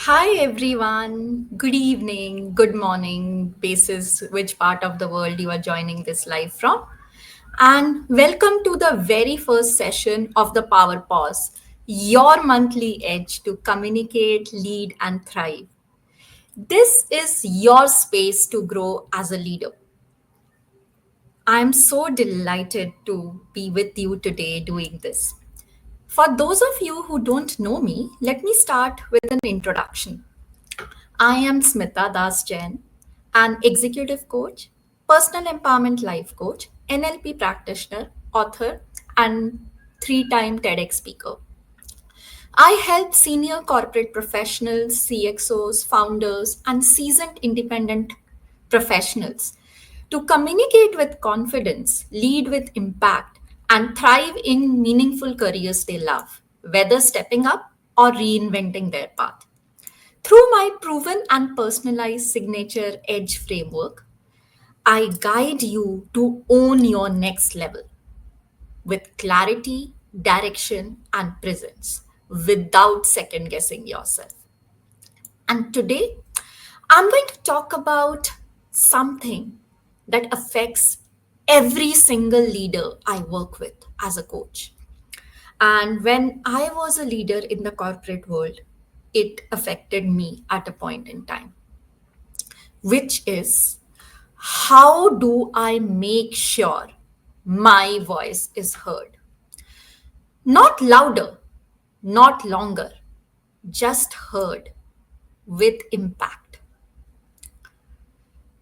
Hi everyone. Good evening, good morning, basis which part of the world you are joining this live from. And welcome to the very first session of the Power Pause, your monthly edge to communicate, lead, and thrive. This is your space to grow as a leader. I'm so delighted to be with you today doing this. For those of you who don't know me, let me start with an introduction. I am Smita Das Jain, an executive coach, personal empowerment life coach, NLP practitioner, author, and three-time TEDx speaker. I help senior corporate professionals, CXOs, founders, and seasoned independent professionals to communicate with confidence, lead with impact, and thrive in meaningful careers they love, whether stepping up or reinventing their path. Through my proven and personalized signature edge framework, I guide you to own your next level with clarity, direction, and presence without second guessing yourself. And today, I'm going to talk about something that affects every single leader I work with as a coach. And when I was a leader in the corporate world, it affected me at a point in time, which is how do I make sure my voice is heard? Not louder, not longer, just heard with impact.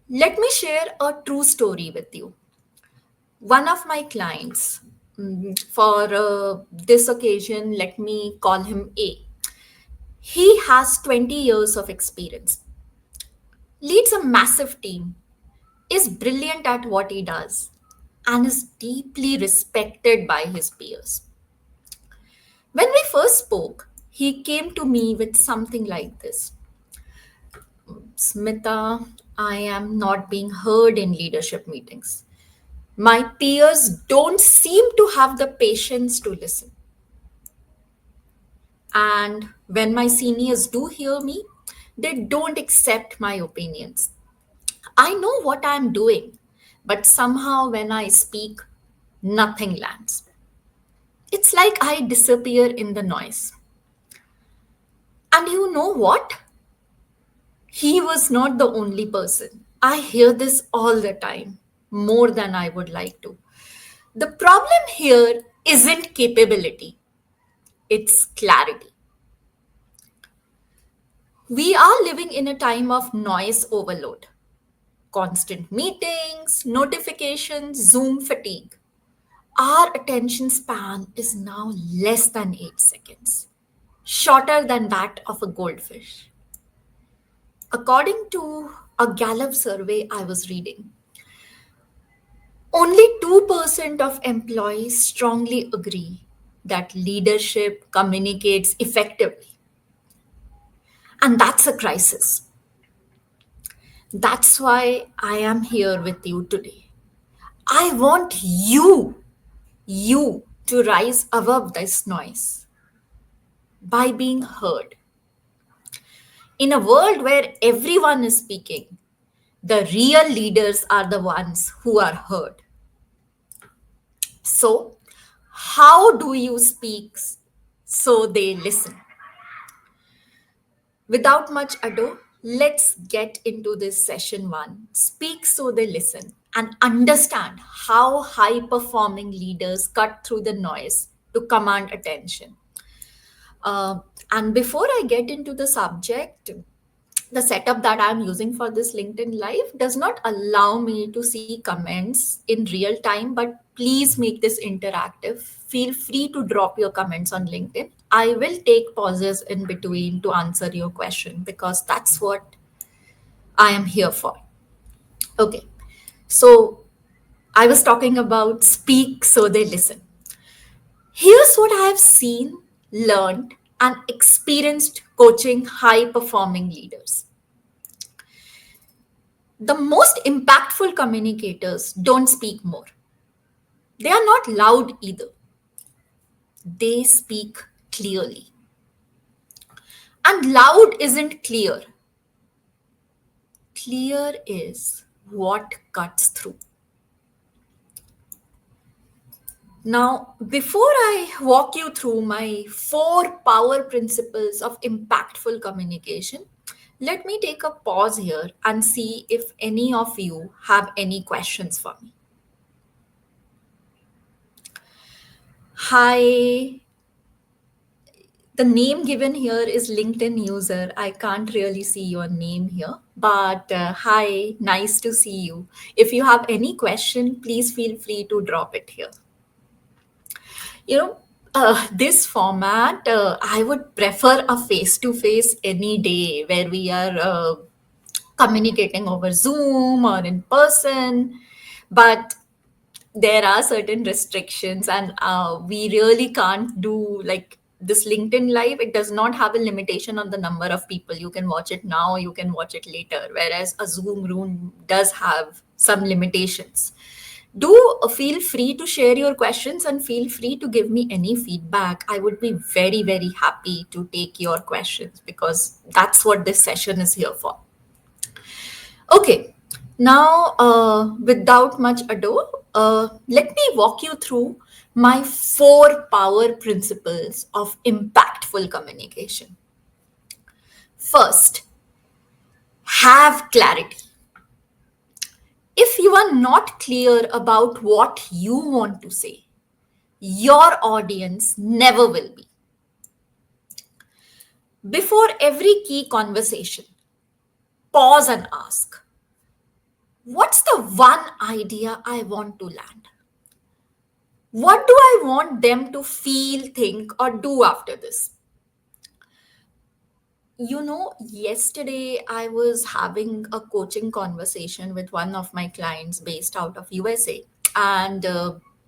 Let me share a true story with you. One of my clients, for this occasion, let me call him A. He has 20 years of experience, leads a massive team, is brilliant at what he does, and is deeply respected by his peers. When we first spoke, he came to me with something like this: Smita, I am not being heard in leadership meetings. My peers don't seem to have the patience to listen. And when my seniors do hear me, they don't accept my opinions. I know what I'm doing, but somehow when I speak, nothing lands. It's like I disappear in the noise. And you know what? He was not the only person. I hear this all the time, more than I would like to. The problem here isn't capability, it's clarity. We are living in a time of noise overload, constant meetings, notifications, Zoom fatigue. Our attention span is now less than 8 seconds, shorter than that of a goldfish. According to a Gallup survey I was reading, only 2% of employees strongly agree that leadership communicates effectively. And that's a crisis. That's why I am here with you today. I want you to rise above this noise by being heard. In a world where everyone is speaking, the real leaders are the ones who are heard. So, how do you speak so they listen? Without much ado, let's get into this session one. Speak so they listen and understand how high performing leaders cut through the noise to command attention. Uh, and before I get into the subject, the setup that I'm using for this LinkedIn Live does not allow me to see comments in real time, but please make this interactive. Feel free to drop your comments on LinkedIn. I will take pauses in between to answer your question because that's what I am here for. Okay, so I was talking about speak so they listen. Here's what I have seen, learned, and experienced coaching high performing leaders. The most impactful communicators don't speak more. They are not loud either. They speak clearly. And loud isn't clear. Clear is what cuts through. Now, before I walk you through my four power principles of impactful communication, let me take a pause here and see if any of you have any questions for me. Hi, the name given here is LinkedIn user. I can't really see your name here, but hi, nice to see you. If you have any question, please feel free to drop it here. You know, this format, I would prefer a face to face any day where we are communicating over Zoom or in person. But there are certain restrictions, and we really can't do like this LinkedIn live. It does not have a limitation on the number of people. You can watch it now, you can watch it later, whereas a Zoom room does have some limitations. Do feel free to share your questions and feel free to give me any feedback. I would be very, very happy to take your questions because that's what this session is here for. Okay, now without much ado, let me walk you through my four power principles of impactful communication. First, have clarity. If you are not clear about what you want to say, your audience never will be. Before every key conversation, pause and ask, what's the one idea I want to land? What do I want them to feel, think, or do after this? Yesterday I was having a coaching conversation with one of my clients based out of USA, and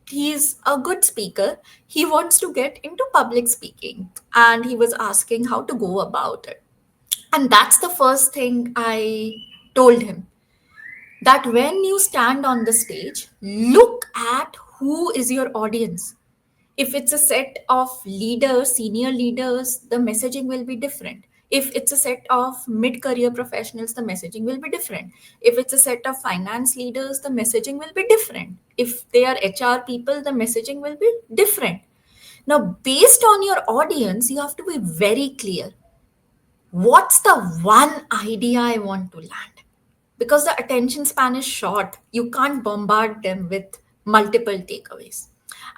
he's a good speaker. He wants to get into public speaking, and he was asking how to go about it. And that's the first thing I told him, that when you stand on the stage, look at who is your audience. If it's a set of leaders, senior leaders, the messaging will be different. If it's a set of mid career professionals, the messaging will be different. If it's a set of finance leaders, the messaging will be different. If they are HR people, the messaging will be different. Now, based on your audience, you have to be very clear. What's the one idea I want to land? Because the attention span is short, you can't bombard them with multiple takeaways.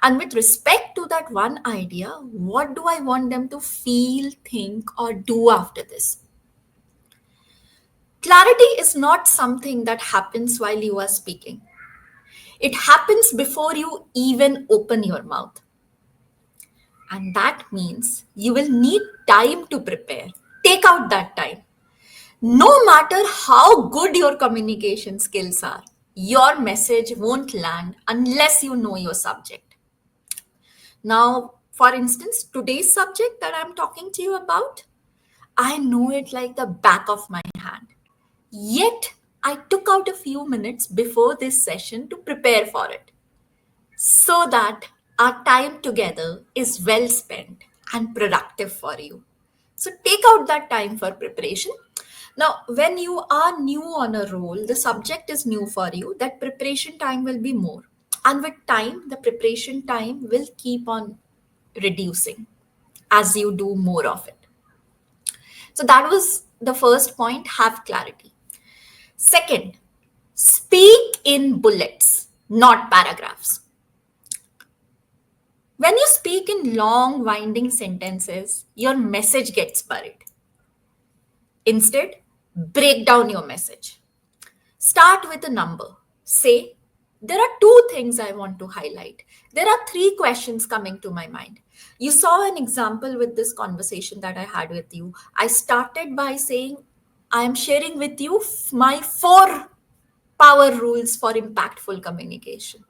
And with respect to that one idea, what do I want them to feel, think, or do after this? Clarity is not something that happens while you are speaking, it happens before you even open your mouth. And that means you will need time to prepare. Take out that time. No matter how good your communication skills are, your message won't land unless you know your subject. Now, for instance, today's subject that I'm talking to you about, I know it like the back of my hand. Yet, I took out a few minutes before this session to prepare for it so that our time together is well spent and productive for you. So take out that time for preparation. Now, when you are new on a role, the subject is new for you, that preparation time will be more. And with time, the preparation time will keep on reducing as you do more of it. So that was the first point, have clarity. Second, speak in bullets, not paragraphs. When you speak in long, winding sentences, your message gets buried. Instead, break down your message. Start with a number. Say, there are two things I want to highlight. There are three questions coming to my mind. You saw an example with this conversation that I had with you. I started by saying, I am sharing with you my four power rules for impactful communication.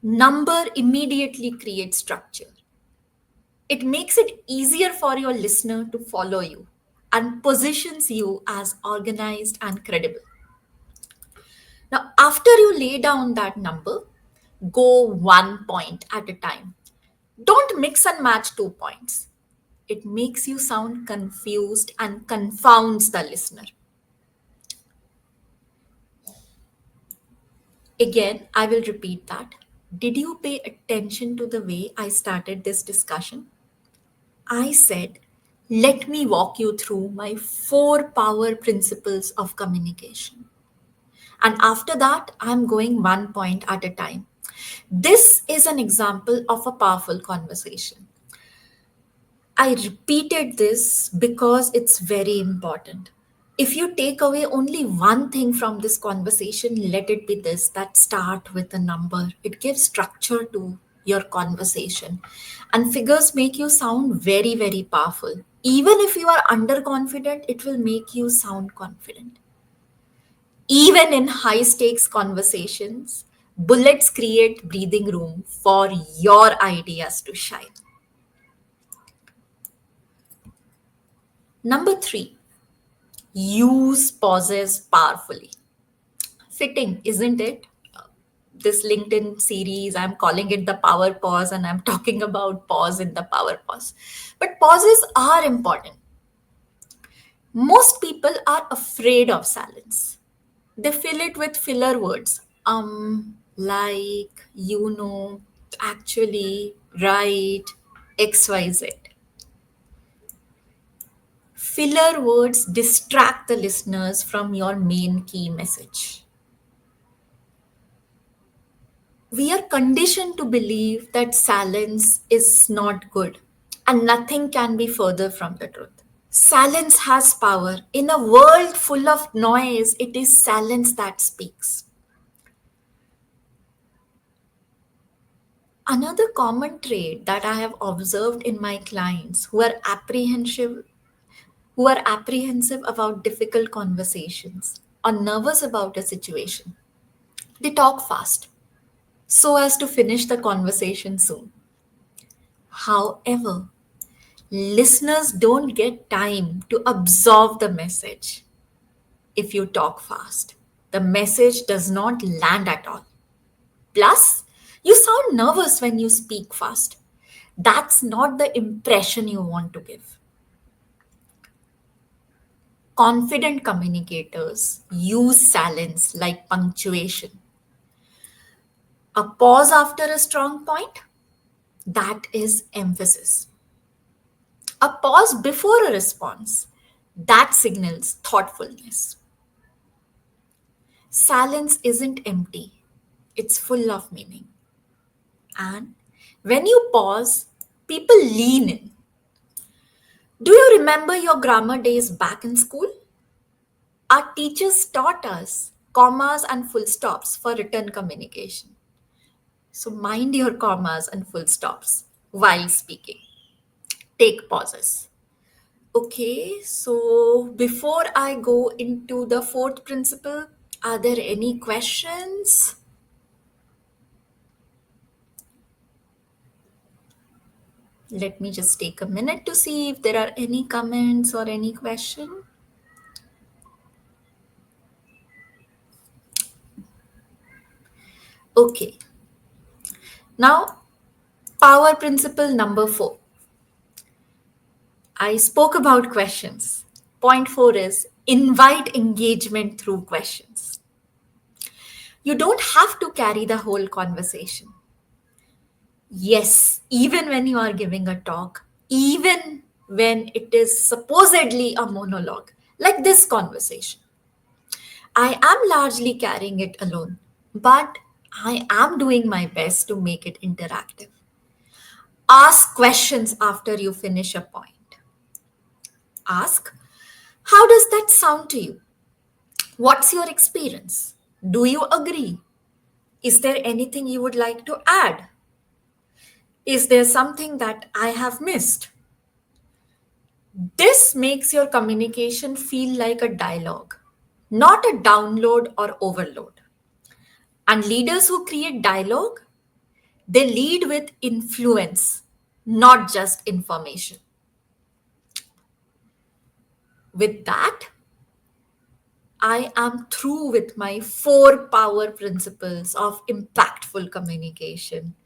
Number immediately creates structure. It makes it easier for your listener to follow you and positions you as organized and credible. Now, after you lay down that number, go one point at a time. Don't mix and match 2 points. It makes you sound confused and confounds the listener. Again, I will repeat that. Did you pay attention to the way I started this discussion? I said, let me walk you through my four power principles of communication. And after that, I'm going one point at a time. This is an example of a powerful conversation. I repeated this because it's very important. If you take away only one thing from this conversation, let it be this, that start with a number. It gives structure to your conversation. And figures make you sound very, very powerful. Even if you are underconfident, it will make you sound confident. Even in high stakes conversations, bullets create breathing room for your ideas to shine. Number three, use pauses powerfully. Fitting, isn't it? This LinkedIn series, I'm calling it the power pause, and I'm talking about pause in the power pause. But pauses are important. Most people are afraid of silence. They fill it with filler words. Like, actually, right, XYZ. Filler words distract the listeners from your main key message. We are conditioned to believe that silence is not good and nothing can be further from the truth. Silence has power. In a world full of noise, it is silence that speaks. Another common trait that I have observed in my clients who are apprehensive about difficult conversations or nervous about a situation, they talk fast so as to finish the conversation soon. However, listeners don't get time to absorb the message if you talk fast. The message does not land at all. Plus, you sound nervous when you speak fast. That's not the impression you want to give. Confident communicators use silence like punctuation. A pause after a strong point, that is emphasis. A pause before a response, that signals thoughtfulness. Silence isn't empty, it's full of meaning. And when you pause, people lean in. Do you remember your grammar days back in school? Our teachers taught us commas and full stops for written communication. So mind your commas and full stops while speaking. Take pauses. Okay, so before I go into the fourth principle, are there any questions? Let me just take a minute to see if there are any comments or any question. Okay, now power principle number four. I spoke about questions. Point four is invite engagement through questions. You don't have to carry the whole conversation. Yes, even when you are giving a talk, even when it is supposedly a monologue, like this conversation, I am largely carrying it alone, but I am doing my best to make it interactive. Ask questions after you finish a point. Ask, how does that sound to you? What's your experience? Do you agree? Is there anything you would like to add? Is there something that I have missed? This makes your communication feel like a dialogue, not a download or overload. And leaders who create dialogue, they lead with influence, not just information. With that, I am through with my four power principles of impactful communication.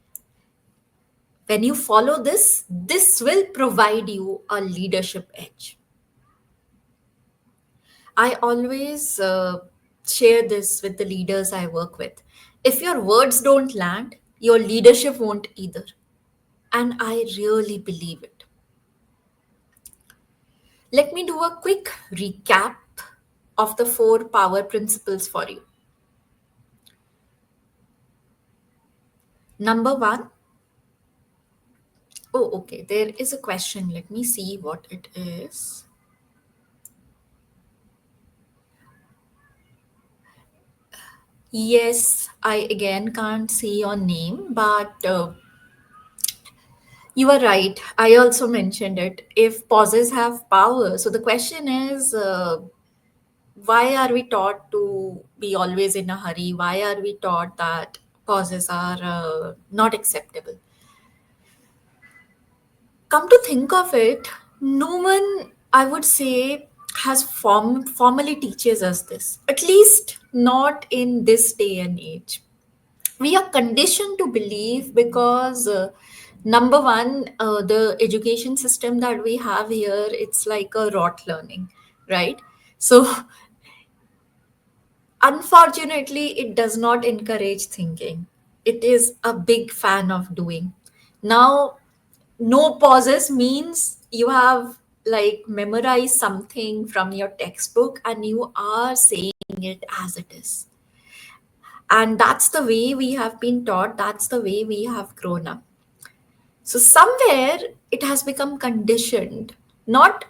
When you follow this, this will provide you a leadership edge. I always share this with the leaders I work with. If your words don't land, your leadership won't either. And I really believe it. Let me do a quick recap of the four power principles for you. Number one, oh, okay, there is a question. Let me see what it is. Yes, I again can't see your name, but you are right. I also mentioned it. If pauses have power, so the question is, why are we taught to be always in a hurry? Why are we taught that pauses are not acceptable? Come to think of it, no one, I would say, has formally teaches us this. At least not in this day and age. We are conditioned to believe because number one, the education system that we have here, it's like a rote learning, right? So unfortunately, it does not encourage thinking. It is a big fan of doing. Now, no pauses means you have like memorized something from your textbook and you are saying it as it is. And that's the way we have been taught, that's the way we have grown up. So somewhere it has become conditioned. Not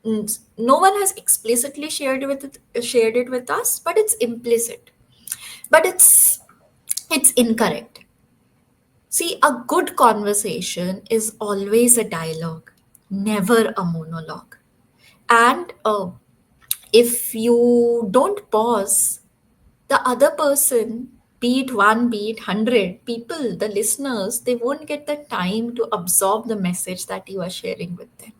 no one has explicitly shared it with us, but it's implicit. But it's incorrect. See, a good conversation is always a dialogue, never a monologue. And if you don't pause, the other person, be it one, be it 100 people, the listeners, they won't get the time to absorb the message that you are sharing with them.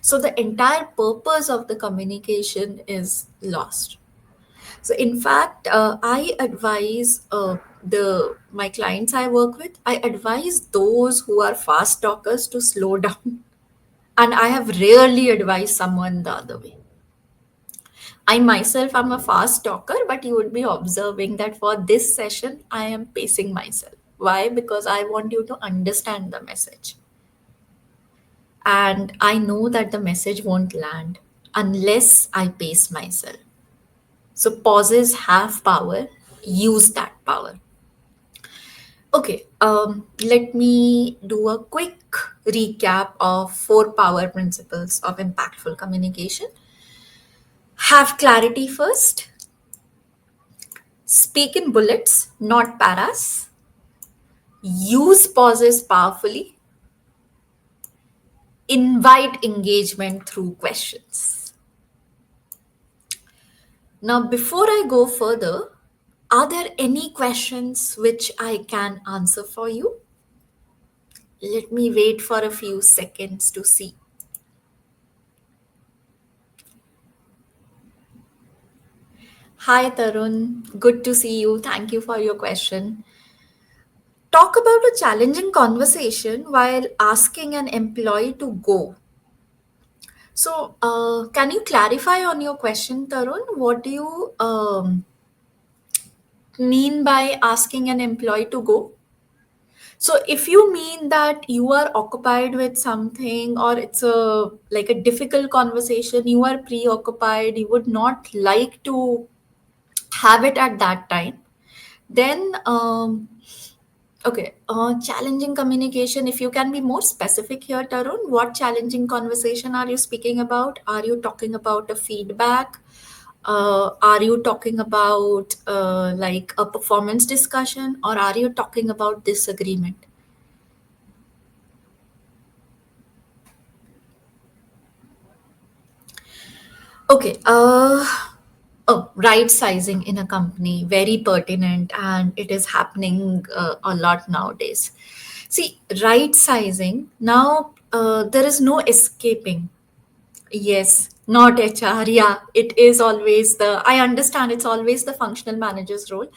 So the entire purpose of the communication is lost. So in fact, I advise the my clients I work with. I advise those who are fast talkers to slow down, and I have rarely advised someone the other way. I myself am a fast talker, but you would be observing that for this session, I am pacing myself. Why? Because I want you to understand the message, and I know that the message won't land unless I pace myself. So pauses have power. Use that power. Okay, let me do a quick recap of four power principles of impactful communication. Have clarity first, speak in bullets, not paras, use pauses powerfully, invite engagement through questions. Now, before I go further, are there any questions which I can answer for you? Let me wait for a few seconds to see. Hi, Tarun. Good to see you. Thank you for your question. Talk about a challenging conversation while asking an employee to go. So, can you clarify on your question, Tarun? What do you mean by asking an employee to go? So, if you mean that you are occupied with something or it's a like a difficult conversation, you are preoccupied, you would not like to have it at that time, then okay, challenging communication. If you can be more specific here, Tarun, what challenging conversation are you speaking about? Are you talking about a feedback? Are you talking about like a performance discussion, or are you talking about disagreement? Okay. Oh, right sizing in a company, very pertinent, and it is happening a lot nowadays. See, right sizing, now there is no escaping. Yes, not HR. Yeah, it is always I understand it's always the functional manager's role.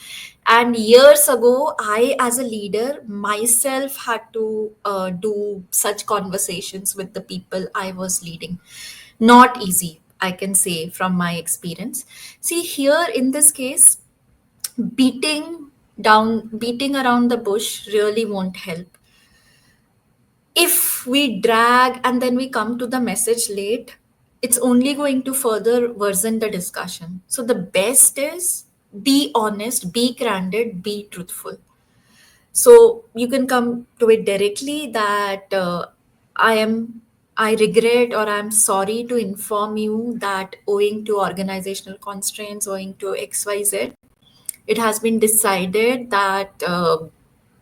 And years ago, I, as a leader, myself had to do such conversations with the people I was leading. Not easy, I can say from my experience. See, here in this case, beating around the bush really won't help. If we drag and then we come to the message late, it's only going to further worsen the discussion. So the best is be honest, be candid, be truthful. So you can come to it directly that I am I regret or I'm sorry to inform you that owing to organizational constraints, owing to XYZ, it has been decided that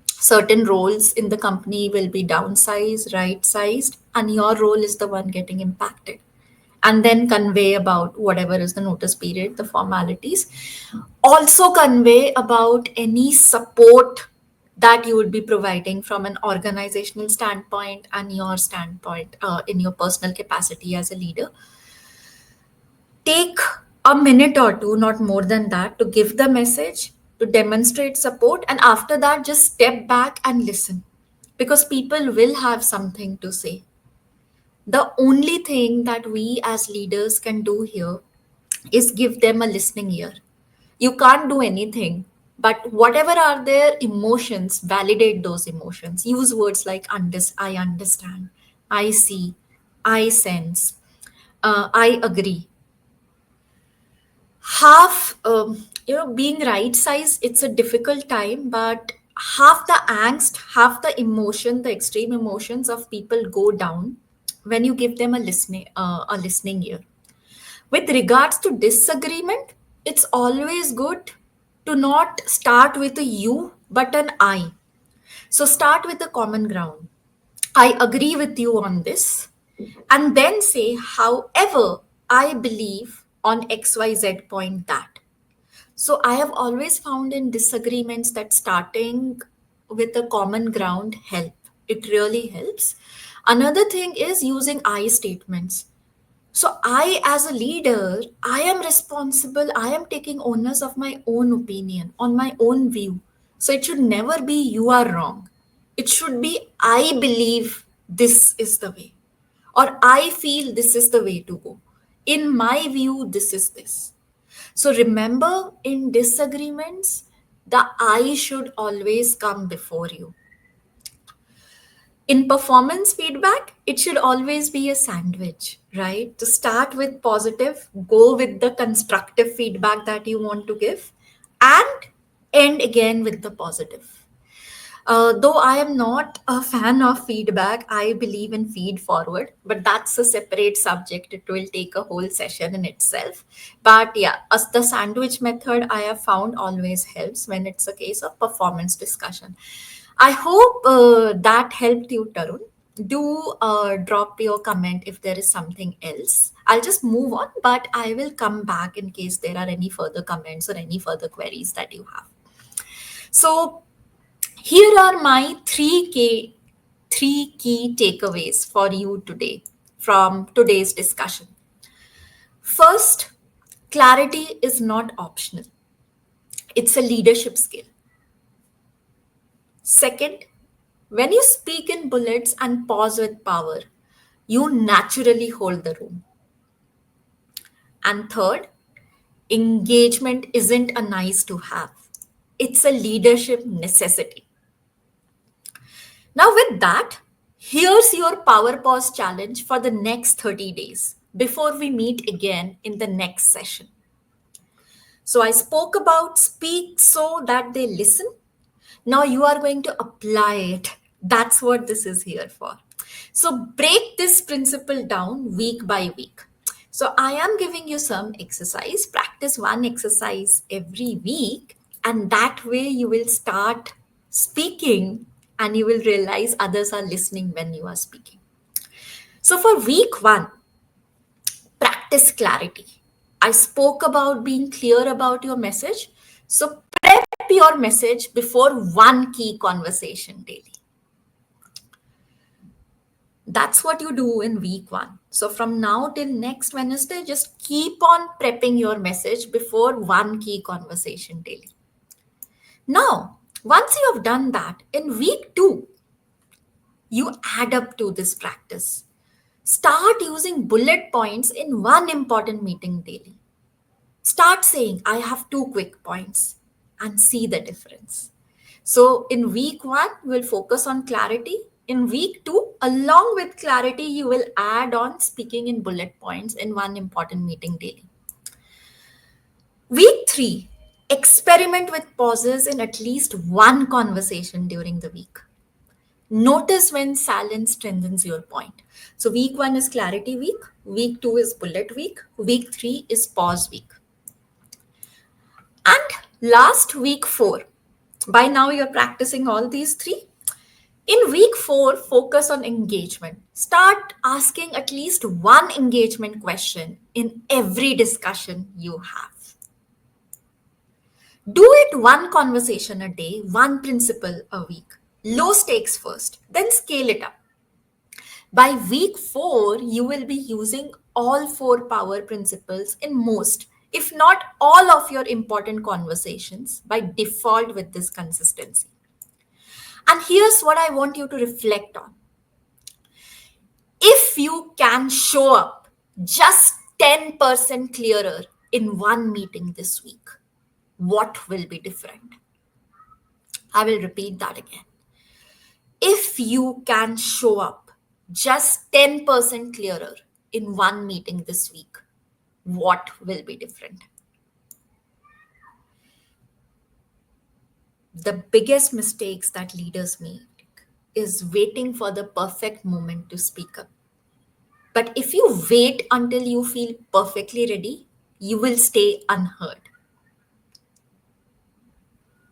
certain roles in the company will be downsized, right sized, and your role is the one getting impacted. And then convey about whatever is the notice period, the formalities. Also, convey about any support that you would be providing from an organizational standpoint and your standpoint in your personal capacity as a leader. Take a minute or two, not more than that, to give the message, to demonstrate support, and after that, just step back and listen because people will have something to say. The only thing that we as leaders can do here is give them a listening ear. You can't do anything, but whatever are their emotions, validate those emotions. Use words like I understand, I see, I sense, I agree. Half being right size, it's a difficult time, but half the angst, half the emotion, the extreme emotions of people go down when you give them a listening ear. With regards to disagreement, it's always good to not start with a you but an I. So start with the common ground. I agree with you on this. And then say, however, I believe on XYZ point that. So I have always found in disagreements that starting with a common ground help. It really helps. Another thing is using I statements. So I, as a leader, I am responsible. I am taking onus of my own opinion, on my own view. So it should never be you are wrong. It should be I believe this is the way, or I feel this is the way to go. In my view, this is this. So remember, in disagreements, the I should always come before you. In performance feedback, it should always be a sandwich, right? To start with positive, go with the constructive feedback that you want to give, and end again with the positive. Though I am not a fan of feedback, I believe in feed forward, but that's a separate subject. It will take a whole session in itself. But yeah, as the sandwich method I have found always helps when it's a case of performance discussion. I hope that helped you, Tarun. Do drop your comment if there is something else. I'll just move on, but I will come back in case there are any further comments or any further queries that you have. So, here are my three key takeaways for you today from today's discussion. First, clarity is not optional. It's a leadership skill. Second, when you speak in bullets and pause with power, you naturally hold the room. And third, engagement isn't a nice to have. It's a leadership necessity. Now, with that, here's your Power Pause challenge for the next 30 days before we meet again in the next session. So, I spoke about speak so that they listen. Now, you are going to apply it. That's what this is here for. So, break this principle down week by week. So, I am giving you some exercise. Practice one exercise every week, and that way you will start speaking and you will realize others are listening when you are speaking. So, for week one, practice clarity. I spoke about being clear about your message. So, prep your message before one key conversation daily. That's what you do in week one. So from now till next Wednesday, just keep on prepping your message before one key conversation daily. Now, once you have done that, in week two, you add up to this practice. Start using bullet points in one important meeting daily. Start saying, I have two quick points and see the difference. So, in week one, we'll focus on clarity. In week two, along with clarity, you will add on speaking in bullet points in one important meeting daily. Week three, experiment with pauses in at least one conversation during the week. Notice when silence strengthens your point. So, week one is clarity week two is bullet week three is pause week. And last week four, by now you're practicing all these three. In week four, focus on engagement. Start asking at least one engagement question in every discussion you have. Do it one conversation a day, one principle a week. Low stakes first, then scale it up. By week four, you will be using all four power principles in most, if not all, of your important conversations by default with this consistency. And here's what I want you to reflect on. If you can show up just 10% clearer in one meeting this week, what will be different? I will repeat that again. If you can show up just 10% clearer in one meeting this week, what will be different? The biggest mistakes that leaders make is waiting for the perfect moment to speak up. But if you wait until you feel perfectly ready, you will stay unheard.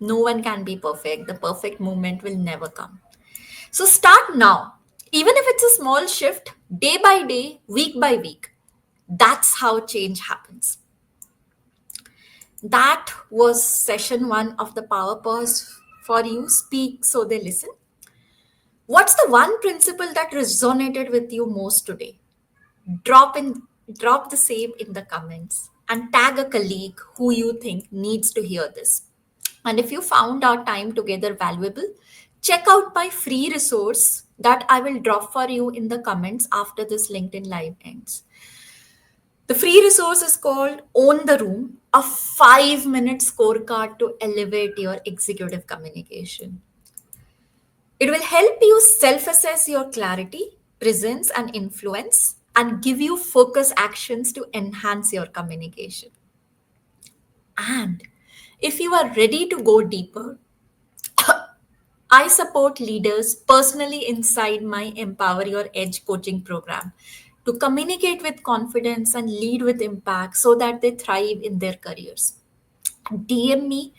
No one can be perfect. The perfect moment will never come. So start now. Even if it's a small shift, day by day, week by week. That's how change happens. That was session one of the Power Pause for you. Speak so they listen. What's the one principle that resonated with you most today? Drop in, drop the same in the comments and tag a colleague who you think needs to hear this. And if you found our time together valuable, check out my free resource that I will drop for you in the comments after this LinkedIn Live ends. The free resource is called Own the Room, a 5-minute scorecard to elevate your executive communication. It will help you self assess your clarity, presence, and influence, and give you focus actions to enhance your communication. And if you are ready to go deeper, I support leaders personally inside my Empower Your Edge coaching program to communicate with confidence and lead with impact so that they thrive in their careers. DM me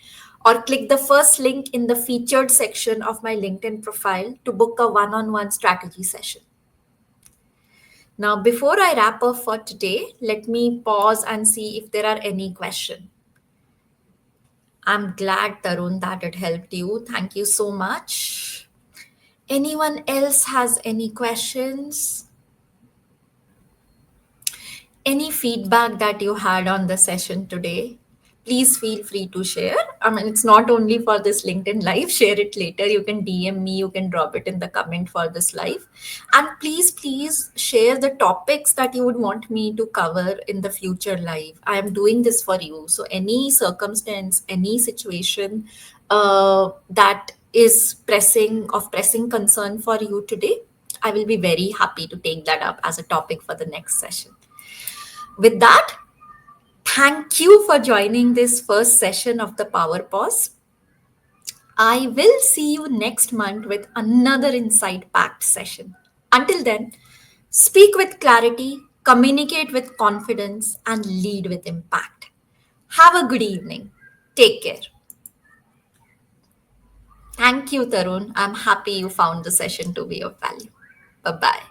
or click the first link in the featured section of my LinkedIn profile to book a one on one strategy session. Now, before I wrap up for today, let me pause and see if there are any questions. I'm glad, Tarun, that it helped you. Thank you so much. Anyone else has any questions? Any feedback that you had on the session today? Please feel free to share. I mean, it's not only for this LinkedIn Live, share it later. You can DM me, you can drop it in the comment for this live. And please share the topics that you would want me to cover in the future live. I am doing this for you. So, any circumstance, any situation that is pressing concern for you today, I will be very happy to take that up as a topic for the next session. With that, thank you for joining this first session of the Power Pause. I will see you next month with another insight packed session. Until then, speak with clarity, communicate with confidence, and lead with impact. Have a good evening. Take care. Thank you, Tarun. I'm happy you found the session to be of value. Bye bye.